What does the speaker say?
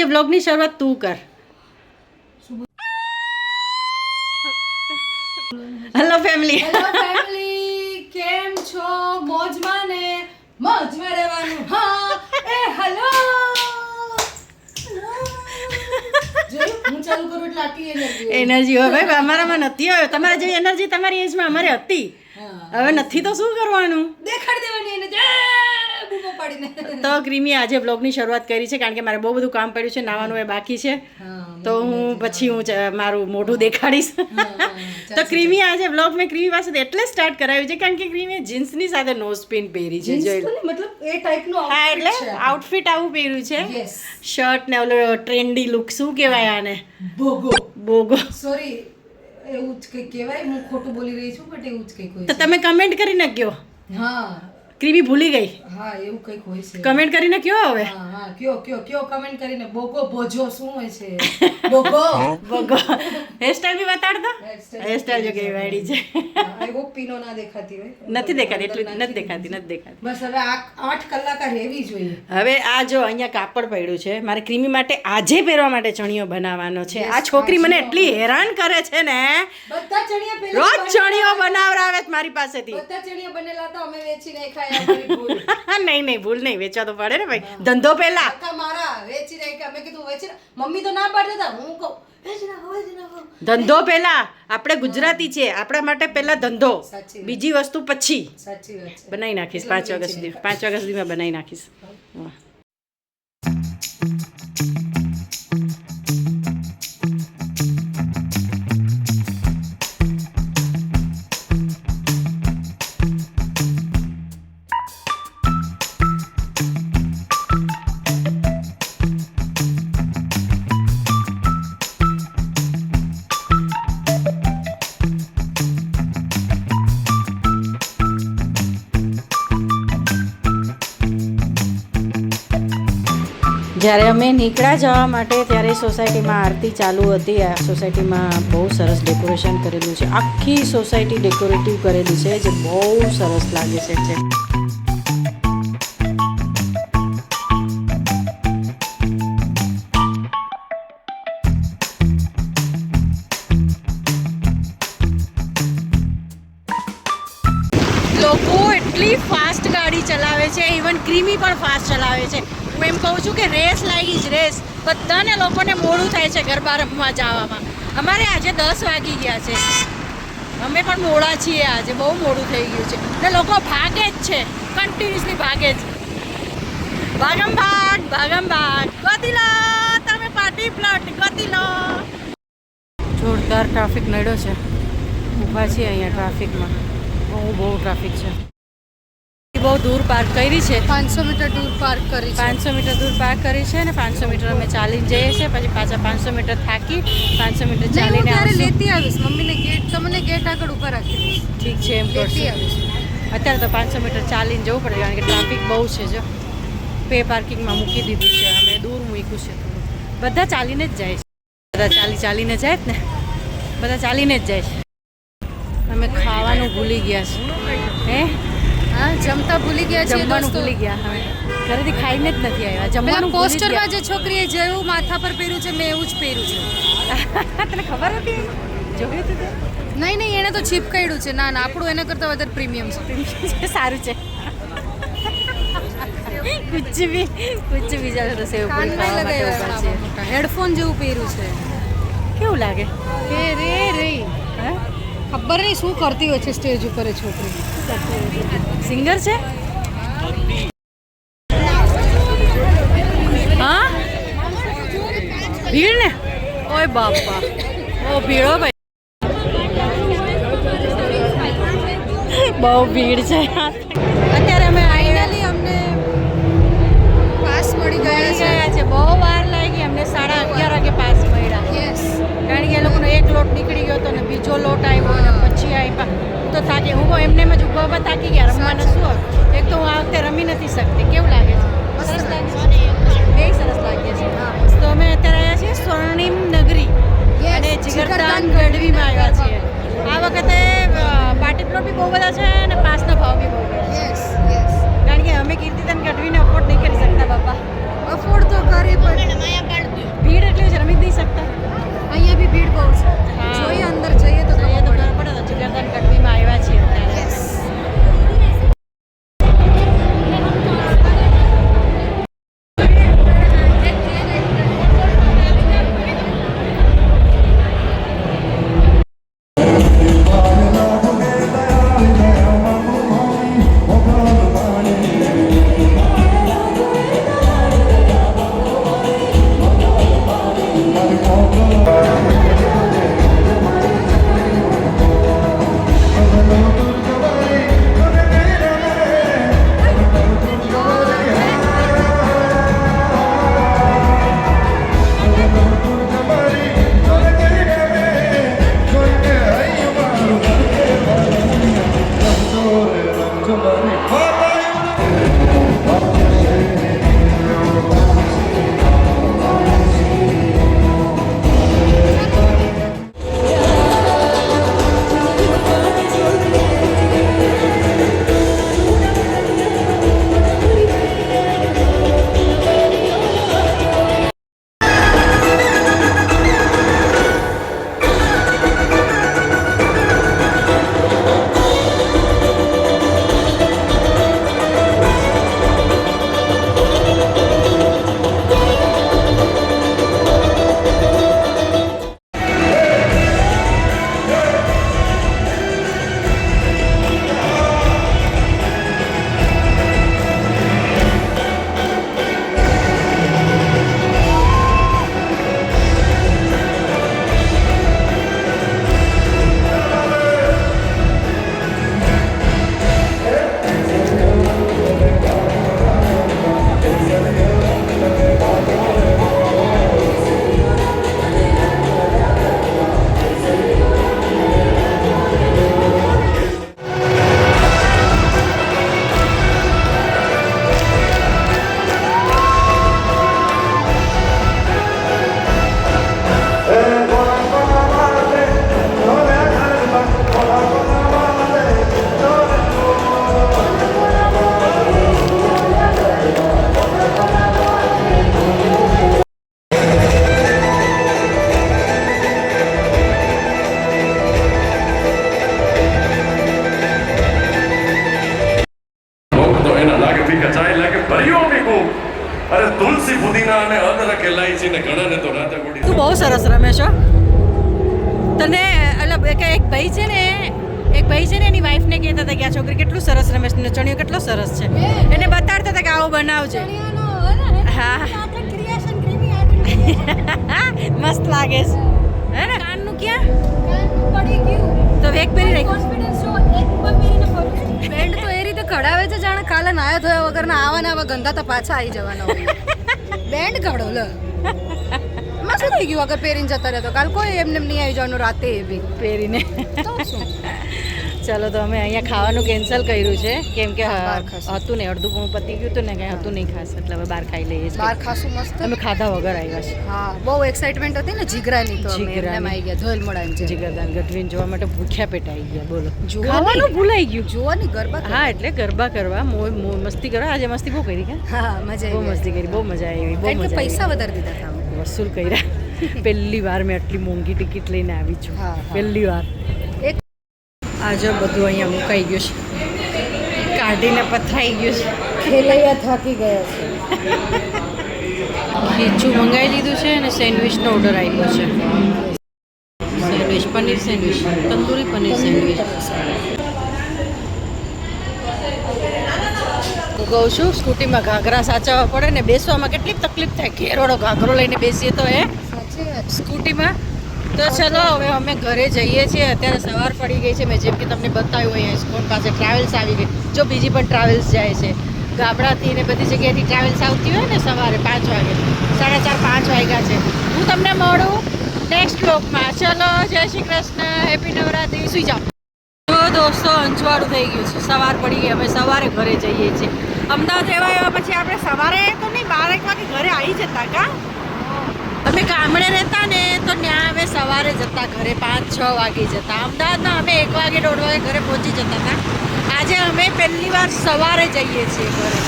આજે વ્લોગની શરૂઆત તું કર. Hello family. કેમ છો? મોજમાં ને મોજમાં રહેવાનું. હા એ હેલો હું ચાલુ કરું એટલે આટલી એનર્જી હોય ભાઈ, અમારામાં નથી હોય. તમારા જેવી એનર્જી તમારી એજમાં અમારે હતી, હવે નથી તો શું કરવાનું? દેખાડી દેવાની એને બૂમો પાડીને. તો ક્રીમી આજે બ્લોગની શરૂઆત કરી છે કારણ કે મારે બહુ બધું કામ પડ્યું છે, નાવાનું એ બાકી છે, તો હું પછી મારું મોઢું દેખાડીશ. તો ક્રીમી આજે બ્લોગ મેં ક્રીમી પાસે એટલે સ્ટાર્ટ કરાવ્યું છે કારણ કે ક્રીમીએ જીન્સની સાથે નોઝ પિન પહેરી છે. મતલબ એ ટાઈપનું હા, એટલે આઉટફિટ આવું પહેર્યું છે, શર્ટ ને ઓલો ટ્રેન્ડી લુક, શું કહેવાય આને? બોગો. સોરી, એવું જ કંઈક કહેવાય, હું ખોટું બોલી રહી છું, બટ એવું જ કંઈક હોય તો તમે કમેન્ટ કરીને કહો. હા, ક્રીમી ભૂલી ગઈ. હા, એવું કંઈક હોય છે. કમેન્ટ કરીને કહો હવે. હા હા, કયો કમેન્ટ કરીને. બોગો બોજો શું હોય છે? બોગો હેરસ્ટાઈલ બી બતાડતા. હેરસ્ટાઈલ જો કેવી વાળી છે. આઈ હોપ પીનો ના દેખાતી હોય. નથી દેખાતી, એટલું નથી દેખાતી. બસ હવે 8 કલાક રહેવી જોઈએ. હવે આ જો અહીંયા કાપડ પડ્યું છે, મારે ક્રીમી માટે આજે પહેરવા માટે ચણિયો બનાવવાનો છે. આ છોકરી મને એટલી હેરાન કરે છે ને, બધા ચણિયા પહેલા રોજ ચણિયો બનાવરાવે છે મારી પાસેથી. બધા ચણિયા બનેલા હતા, અમે વેચી નાખ્યા. અમારી ભૂલ. નહીં ભૂલ નહીં, વેચવા તો પડે ને ભાઈ, ધંધો પહેલા. મારા વેચી નાખ્યા. મેં કીધું વેચી મમ્મી તો ના પાડતા હતા, હું કહું વેચી નાખો. ધંધો પહેલા. આપણે ગુજરાતી છે, આપણા માટે પહેલા ધંધો, બીજી વસ્તુ પછી. સાચી વાત છે. બનાવી નાખીશ 5 વાગ્યા સુધી. 5 વાગ્યા સુધીમાં બનાવી નાખીશ. જ્યારે અમે નીકળ્યા જવા માટે ત્યારે સોસાયટીમાં આરતી ચાલુ હતી. આ સોસાયટીમાં બહુ સરસ ડેકોરેશન કરેલું છે, આખી સોસાયટી ડેકોરેટિવ કરેલી છે, જે બહુ સરસ લાગે છે. લોકો એટલી ફાસ્ટ ગાડી ચલાવે છે, ઇવન ક્રીમી પણ ફાસ્ટ ચલાવે છે. હું એમ કહું છું કે રેસ લાગી જ રેસ. બધાને લોકોને મોડું થાય છે ગરબા રમવા જવામાં. અમારે આજે 10 વાગી ગયા છે, અમે પણ મોડા છીએ. આજે બહુ મોડું થઈ ગયું છે ને લોકો ભાગે જ છે, કન્ટિન્યુઅસલી ભાગે જ. ભાગમ ભાગ ગતિ લો, તમે પાર્ટી પ્લોટ ગતિ લો. જોરદાર ટ્રાફિક નડ્યો છે, ઊભા છીએ અહીંયા ટ્રાફિકમાં. બહુ ટ્રાફિક છે. બહુ દૂર પાર્ક કરી છે, 500 મીટર દૂર પાર્ક કરી છે. 500 મીટર દૂર પાર્ક કરી છે ને 500 મીટર અમે ચાલીને જઈએ છીએ, પછી પાછા 500 મીટર થાકી 500 મીટર ચાલીને આવશું. લેતી આવીશ મમ્મીને ગેટ, તમને ગેટ આગળ ઊભા રાખી દઈશ. ઠીક છે, એમ કરશું. અત્યારે તો 500 મીટર ચાલીને જવું પડે કારણ કે ટ્રાફિક બહુ છે. જો પે પાર્કિંગમાં મૂકી દીધું છે, અમે દૂર મૂક્યું છે થોડું. બધા ચાલીને જ જાય છે, બધા ચાલીને જાય જ ને, બધા ચાલીને જ જાય છે. અમે ખાવાનું ભૂલી ગયા છે. હા, જમતા ભૂલી ગયા છે, જમવાનું ભૂલી ગયા. હવે ઘરેથી ખાઈને જ નથી આવ્યા. જમવાનું પોસ્ટરમાં જે છોકરીએ જેવું માથા પર પહેર્યું છે, મેં એવું જ પહેર્યું છે. તને ખબર હતી? જોયું હતું તે? નહીં એણે તો છીપકાડ્યું છે. ના આપણું એના કરતાં વધારે પ્રીમિયમ છે. સારું છે. કુછ બી જાણે તો સેવ પૂરી ખાવા માટે ઉપર છે. હેડફોન જેવું પહેર્યું છે. કેવું લાગે? રે ખબર નહીં શું કરતી હોય છે સ્ટેજ ઉપર એ છોકરી. સિંગર છે? હા, ભીડ ને? ઓય બાપા, ઓ ભીડો ભાઈ, બહુ ભીડ છે. અત્યારે અમે ફાઇનલી અમને પાસ મળી ગયા છે. બહુ વાર લાગી અમને, 11:30 વાગે પાસ મળ્યા. યસ, કારણ કે એ લોકોનો એક લોટ નીકળી ગયો હતો ને બીજો લોટ આવ્યો ને પછી આવ્યા. તો થાકી હું એમને જ ઊભા થાકી ગયા. રમવાનું શું હતું? એક તો હું આ વખતે રમી નથી શકતી. કેવું લાગે છે? સરસ લાગે છે, સરસ લાગે છે. તો અમે અત્યારે આવ્યા છીએ સ્વર્ણિમ નગરી અને જીગરદાન ગઢવીમાં આવ્યા છીએ. આ વખતે પાર્ટી પ્લોટ બી બહુ બધા છે અને પાસના ભાવ બી બહુ બધા છે. કારણ કે અમે કીર્તિદાન ગઢવીને અફોર્ડ નહીં કરી શકતા બાપા. અફોર્ડ તો કરી પણ આપણાના LIC ને ઘણાને તો રાતે પડી તું બહુ સરસ રમે છો. તને એટલે એક ભાઈ છે ને એની વાઈફને કહેતા હતા કે આ છોકરી કેટલું સરસ રમે છે ને ચણિયો કેટલો સરસ છે. એને બતાડતા હતા કે આવો બનાવજે. હા મસ્ત લાગે છે હે ને. કાનનું ક્યાં તો વેક પહેરી રાખ્યું. બેન્ડ તો એ રીતે કઢાવે છે જાણે કાલે નાયા ધોયા વગરના આવા ને આવા ગંદા તો પાછા આવી જવાના હોય. બેન્ડ કાઢો લે એમાં શું થઈ ગયું અગર પહેરીને જતા રહે તો કાલ કોઈ એમને નહીં આવી જવાનું રાતે એવી પહેરીને. તો શું ચાલો તો અમે અહીંયા ખાવાનું કેન્સલ કર્યું છે કેમ કે બહાર ખાશું. હતું ને અડધું પૂણું પતી ગયું હતું ને કંઈ હતું નહીં ખાસ એટલે હવે બહાર ખાઈ લઈએ બહાર છીએ. ખાસું મસ્ત અમે ખાધા વગર આવ્યા છે. હા બહુ એક્સાઇટમેન્ટ હતી ને જીગરાની તો અમે જીગરાની. એમ આવી ગયા ધોલ મોડાની જેમ. જીગરદાન ગઢવીને જોવા માટે ભૂખ્યા પેટ આવી ગયા બોલો. જોવાની. ખાવાનું ભૂલાઈ ગયું. જોવાની ગરબા હા એટલે ગરબા કરવા મસ્તી કરવા આજે મસ્તી બહુ કરી કે હા મજા બહુ આવી મસ્તી કરી બહુ મજા આવી બહુ કારણ કે મજા પૈસા વધારે દીધા હતા અમે. આવી વસૂલ કર્યા. પહેલી વાર મેં આટલી મોંઘી ટિકિટ લઈને આવી છું હા, હા. પહેલી વાર. એક આજે બધું અહીંયા મુકાઈ ગયું છે કાઢીને પથરાઈ ગયું છે. ખેલૈયા થાકી ગયા છે. ખીચું મંગાવી લીધું છે અને સેન્ડવિચનો ઓર્ડર આપ્યો છે. Sandwich paneer sandwich tandoori paneer sandwich. હું કહું છું સ્કૂટીમાં ઘાઘરા સાચવવા પડે ને બેસવામાં કેટલી તકલીફ થાય. ઘેરોડો ઘાઘરો લઈને બેસીએ તો સાચી વાત. સ્કૂટીમાં. તો ચલો હવે અમે ઘરે જઈએ છીએ. અત્યારે સવાર પડી ગઈ છે. મેં જેમ કે તમને બતાવ્યું અહીંયા સ્કોન પાસે ટ્રાવેલ્સ આવી ગઈ. જો બીજી પણ ટ્રાવેલ્સ જાય છે ગાબડાથી ને બધી જગ્યાએથી ટ્રાવેલ્સ આવતી હોય ને સવારે 5 વાગે 4:30 5 વાગ્યા છે. હું તમને મળું નેક્સ્ટ બ્લોગમાં. ચલો જય શ્રી કૃષ્ણ, હેપી નવરાત્રી. સુઈ જાઓ. જો દોસ્તો અંજવાળું થઈ ગયું છે. સવાર પડી ગઈ. અમે સવારે ઘરે જઈએ છીએ. અમદાવાદ રહેવા આવ્યા પછી આપણે સવારે તો નહીં 12 વાગે ઘરે આવી જતા કા. અમે ગામડે રહેતા ને તો ત્યાં અમે સવારે જતા ઘરે 5-6 વાગે જતા. અમદાવાદમાં અમે 1 વાગે 1:30 વાગે ઘરે પહોંચી જતા હતા. આજે અમે પહેલી વાર સવારે જઈએ છીએ ઘરે.